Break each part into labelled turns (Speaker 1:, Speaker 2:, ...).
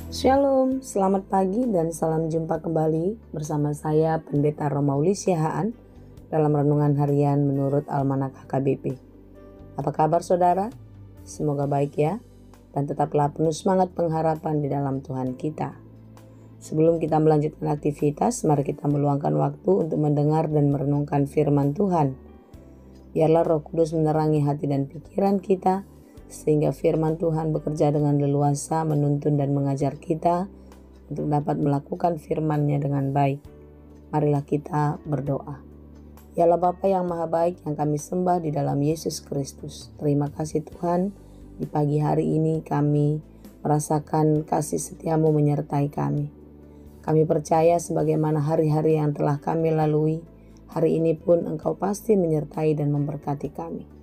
Speaker 1: Shalom, selamat pagi dan salam jumpa kembali bersama saya Pendeta Romauli Siahaan dalam Renungan Harian menurut Almanak HKBP. Apa kabar saudara? Semoga baik ya, dan tetaplah penuh semangat pengharapan di dalam Tuhan kita. Sebelum kita melanjutkan aktivitas, mari kita meluangkan waktu untuk mendengar dan merenungkan firman Tuhan. Biarlah Roh Kudus menerangi hati dan pikiran kita, sehingga firman Tuhan bekerja dengan leluasa menuntun dan mengajar kita untuk dapat melakukan firman-Nya dengan baik. Marilah kita berdoa. Ya Allah Bapa yang Maha Baik yang kami sembah di dalam Yesus Kristus. Terima kasih Tuhan, di pagi hari ini kami merasakan kasih setia-Mu menyertai kami. Kami percaya sebagaimana hari-hari yang telah kami lalui, hari ini pun Engkau pasti menyertai dan memberkati kami.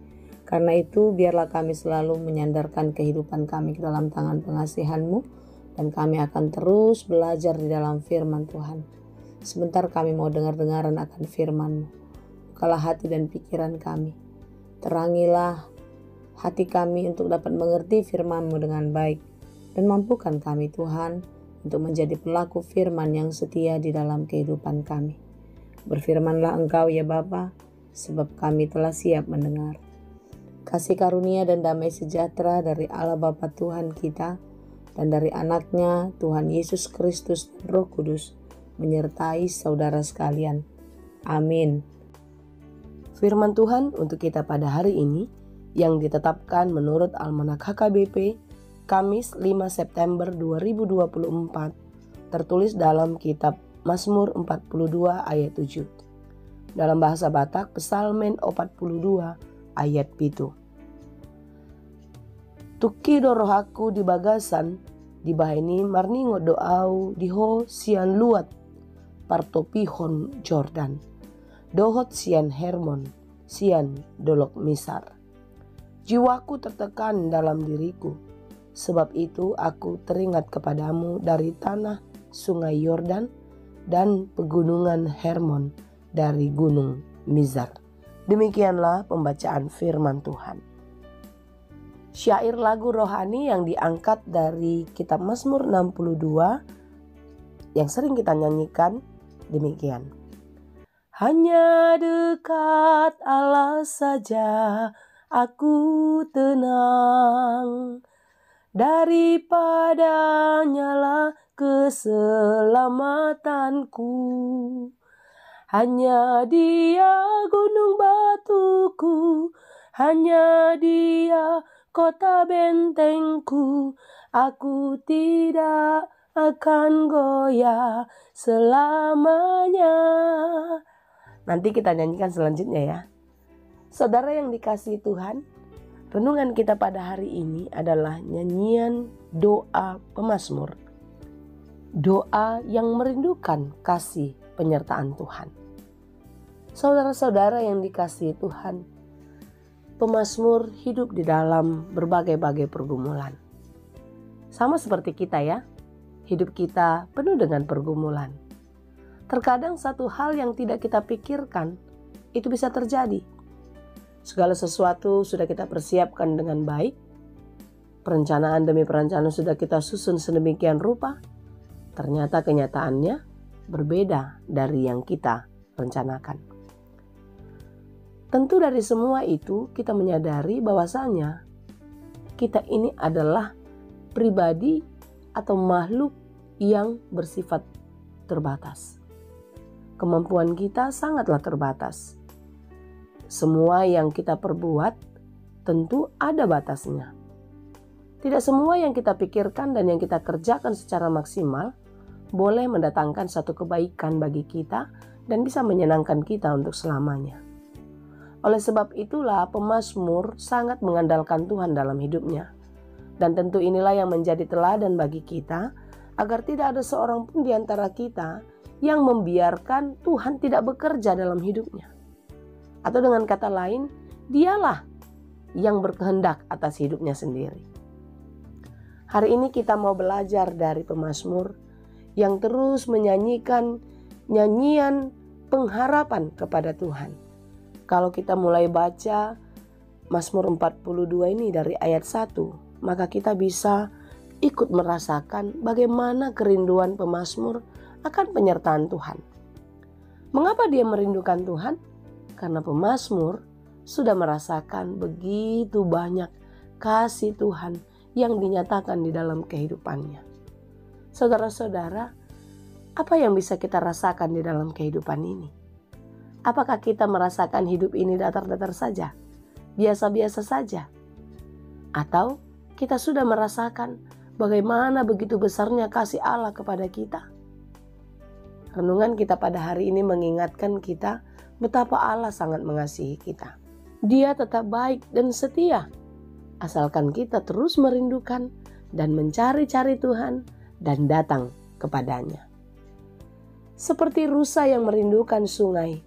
Speaker 1: Karena itu, biarlah kami selalu menyandarkan kehidupan kami ke dalam tangan pengasihan-Mu, dan kami akan terus belajar di dalam firman Tuhan. Sebentar kami mau dengar-dengaran akan firman-Mu. Bukalah hati dan pikiran kami. Terangilah hati kami untuk dapat mengerti firman-Mu dengan baik, dan mampukan kami Tuhan untuk menjadi pelaku firman yang setia di dalam kehidupan kami. Berfirmanlah Engkau ya Bapa, sebab kami telah siap mendengar. Kasih karunia dan damai sejahtera dari Allah Bapa Tuhan kita dan dari anaknya Tuhan Yesus Kristus dan Roh Kudus menyertai saudara sekalian. Amin.
Speaker 2: Firman Tuhan untuk kita pada hari ini yang ditetapkan menurut Almanak HKBP Kamis 5 September 2024 tertulis dalam kitab Mazmur 42 ayat 7. Dalam bahasa Batak Psalmen 42 ayat 7. Tuki dorohaku di bagasan di bahini marningo doau diho sian luat partopihon Jordan dohot sian Hermon sian dolok misar. Jiwaku tertekan dalam diriku, sebab itu aku teringat kepadamu dari tanah sungai Yordan dan pegunungan Hermon dari gunung Mizar. Demikianlah pembacaan firman Tuhan. Syair lagu rohani yang diangkat dari kitab Mazmur 62 yang sering kita nyanyikan demikian. Hanya dekat Allah saja aku tenang, daripadanya keselamatanku. Hanya Dia gunung batuku, hanya Dia kota bentengku. Aku tidak akan goyah selamanya. Nanti kita nyanyikan selanjutnya ya. Saudara yang dikasihi Tuhan, renungan kita pada hari ini adalah nyanyian doa pemazmur. Doa yang merindukan kasih penyertaan Tuhan. Saudara-saudara yang dikasihi Tuhan, pemazmur hidup di dalam berbagai-bagai pergumulan. Sama seperti kita ya, hidup kita penuh dengan pergumulan. Terkadang satu hal yang tidak kita pikirkan, itu bisa terjadi. Segala sesuatu sudah kita persiapkan dengan baik, perencanaan demi perencanaan sudah kita susun sedemikian rupa, ternyata kenyataannya berbeda dari yang kita rencanakan. Tentu dari semua itu kita menyadari bahwasanya kita ini adalah pribadi atau makhluk yang bersifat terbatas. Kemampuan kita sangatlah terbatas. Semua yang kita perbuat tentu ada batasnya. Tidak semua yang kita pikirkan dan yang kita kerjakan secara maksimal boleh mendatangkan satu kebaikan bagi kita dan bisa menyenangkan kita untuk selamanya. Oleh sebab itulah pemazmur sangat mengandalkan Tuhan dalam hidupnya. Dan tentu inilah yang menjadi teladan bagi kita agar tidak ada seorang pun di antara kita yang membiarkan Tuhan tidak bekerja dalam hidupnya. Atau dengan kata lain, dialah yang berkehendak atas hidupnya sendiri. Hari ini kita mau belajar dari pemazmur yang terus menyanyikan nyanyian pengharapan kepada Tuhan. Kalau kita mulai baca Mazmur 42 ini dari ayat 1, maka kita bisa ikut merasakan bagaimana kerinduan pemazmur akan penyertaan Tuhan. Mengapa dia merindukan Tuhan? Karena pemazmur sudah merasakan begitu banyak kasih Tuhan yang dinyatakan di dalam kehidupannya. Saudara-saudara, apa yang bisa kita rasakan di dalam kehidupan ini? Apakah kita merasakan hidup ini datar-datar saja? Biasa-biasa saja? Atau kita sudah merasakan bagaimana begitu besarnya kasih Allah kepada kita? Renungan kita pada hari ini mengingatkan kita betapa Allah sangat mengasihi kita. Dia tetap baik dan setia, asalkan kita terus merindukan dan mencari-cari Tuhan dan datang kepadanya. Seperti rusa yang merindukan sungai,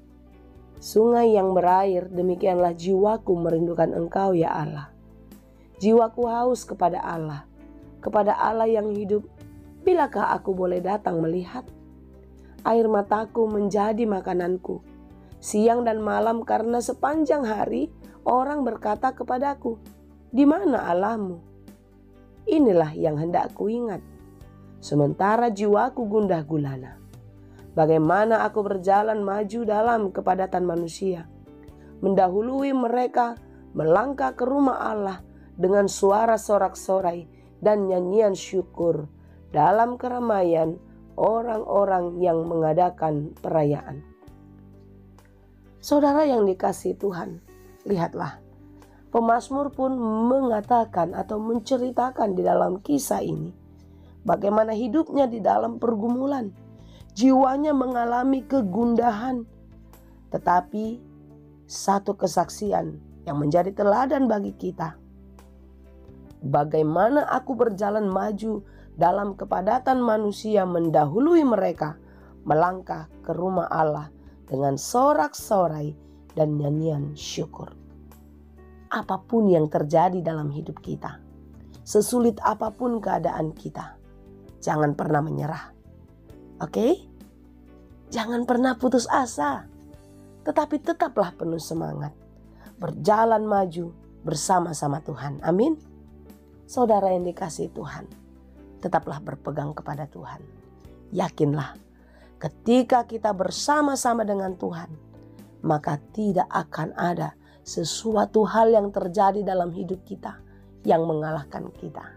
Speaker 2: sungai yang berair, demikianlah jiwaku merindukan Engkau ya Allah. Jiwaku haus kepada Allah yang hidup. Bilakah aku boleh datang melihat? Air mataku menjadi makananku, siang dan malam, karena sepanjang hari orang berkata kepadaku, di mana Allahmu? Inilah yang hendak ku ingat, sementara jiwaku gundah gulana. Bagaimana aku berjalan maju dalam kepadatan manusia, mendahului mereka melangkah ke rumah Allah dengan suara sorak-sorai dan nyanyian syukur dalam keramaian orang-orang yang mengadakan perayaan. Saudara yang dikasihi Tuhan, lihatlah, pemazmur pun mengatakan atau menceritakan di dalam kisah ini bagaimana hidupnya di dalam pergumulan. Jiwanya mengalami kegundahan, tetapi satu kesaksian yang menjadi teladan bagi kita. Bagaimana aku berjalan maju dalam kepadatan manusia, mendahului mereka melangkah ke rumah Allah dengan sorak-sorai dan nyanyian syukur. Apapun yang terjadi dalam hidup kita, sesulit apapun keadaan kita, jangan pernah menyerah. Oke? Jangan pernah putus asa, tetapi tetaplah penuh semangat, berjalan maju bersama-sama Tuhan. Amin. Saudara yang dikasihi Tuhan, tetaplah berpegang kepada Tuhan. Yakinlah, ketika kita bersama-sama dengan Tuhan, maka tidak akan ada sesuatu hal yang terjadi dalam hidup kita yang mengalahkan kita.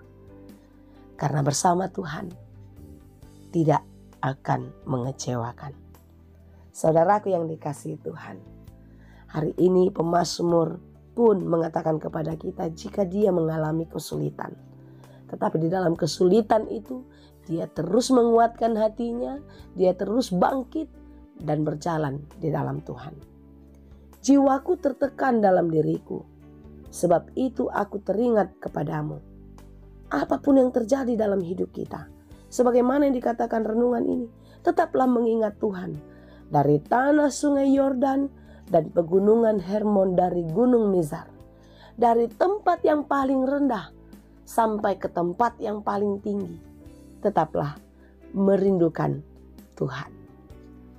Speaker 2: Karena bersama Tuhan tidak akan mengecewakan. Saudaraku yang dikasihi Tuhan, hari ini pemazmur pun mengatakan kepada kita jika dia mengalami kesulitan, tetapi di dalam kesulitan itu dia terus menguatkan hatinya, dia terus bangkit dan berjalan di dalam Tuhan. Jiwaku tertekan dalam diriku, sebab itu aku teringat kepadamu. Apapun yang terjadi dalam hidup kita, sebagaimana yang dikatakan renungan ini, tetaplah mengingat Tuhan. Dari tanah sungai Yordan dan pegunungan Hermon, dari gunung Mizar, dari tempat yang paling rendah sampai ke tempat yang paling tinggi, tetaplah merindukan Tuhan.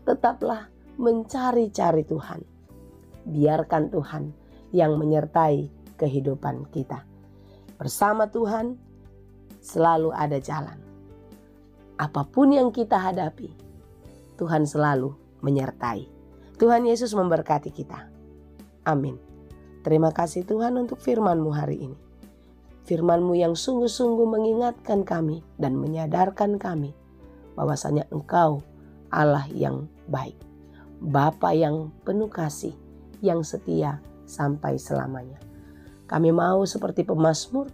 Speaker 2: Tetaplah mencari-cari Tuhan. Biarkan Tuhan yang menyertai kehidupan kita. Bersama Tuhan selalu ada jalan. Apapun yang kita hadapi, Tuhan selalu menyertai. Tuhan Yesus memberkati kita. Amin. Terima kasih Tuhan untuk firman-Mu hari ini. Firman-Mu yang sungguh-sungguh mengingatkan kami dan menyadarkan kami bahwasanya Engkau Allah yang baik, Bapa yang penuh kasih, yang setia sampai selamanya. Kami mau seperti pemazmur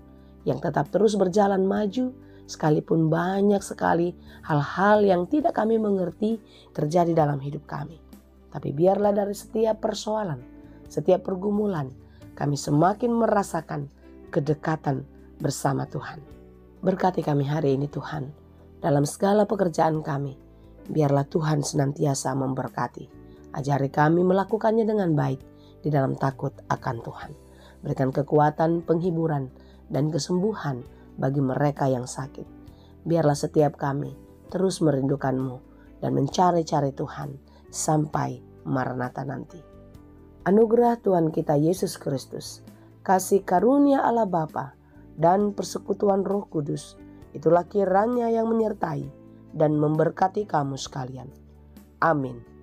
Speaker 2: yang tetap terus berjalan maju, sekalipun banyak sekali hal-hal yang tidak kami mengerti terjadi dalam hidup kami. Tapi biarlah dari setiap persoalan, setiap pergumulan, kami semakin merasakan kedekatan bersama Tuhan. Berkati kami hari ini Tuhan, dalam segala pekerjaan kami. Biarlah Tuhan senantiasa memberkati. Ajari kami melakukannya dengan baik di dalam takut akan Tuhan. Berikan kekuatan, penghiburan, dan kesembuhan bagi mereka yang sakit. Biarlah setiap kami terus merindukan-Mu dan mencari-cari Tuhan sampai Maranatha nanti. Anugerah Tuhan kita Yesus Kristus, kasih karunia Allah Bapa, dan persekutuan Roh Kudus Itulah kiranya yang menyertai dan memberkati kamu sekalian. Amin.